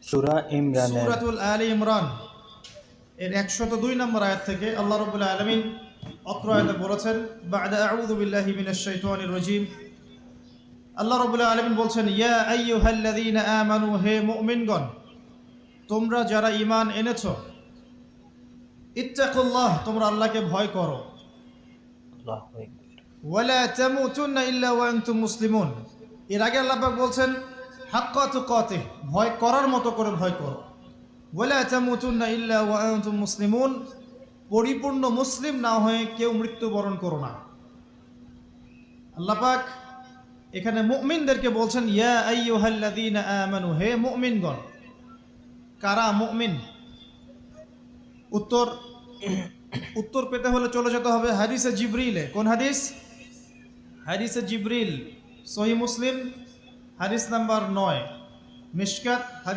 সূরা ইমরানের সূরাতুল আলে ইমরান এর 102 নম্বর আয়াত থেকে আল্লাহ রাব্বুল আলামিন অত্র আয়াতে বলেছেন, বা'দা আউযু বিল্লাহি মিনাশ শাইতানির রাজীম। আল্লাহ রাব্বুল আলামিন বলছেন, ইয়া আইয়ুহাল্লাযীনা আমানু, হে মুমিনগণ, তোমরা যারা ঈমান এনেছো, ইত্তাকুল্লাহ, তোমরা আল্লাহকে ভয় করো, আল্লাহু আকবার। ওয়ালা তামুতুন্না ইল্লা ওয়া আনতুম মুসলিমুন। এর আগে আল্লাহ পাক বলছেন, হাক্কা তুকাতিহ, ভয় করার মতো করে ভয় করো, ওয়ালা তামুতুন্না ইল্লা ওয়া আনতুম মুসলিমুন, পরিপূর্ণ মুসলিম না হয়ে কেউ মৃত্যুবরণ করো না। আল্লাহ পাক এখানে মুমিনদেরকে বলছেন, ইয়া আইয়ুহাল্লাযীনা আমানু, হে মুমিনগণ। কারা মুমিন? উত্তর পেতে হলে চলে যেতে হবে হাদিসে জিবরিলে। কোন হাদিস? হাদিসে জিবরিল, সহিহ মুসলিম, হাদিস নাম্বার 9, মিশকাত।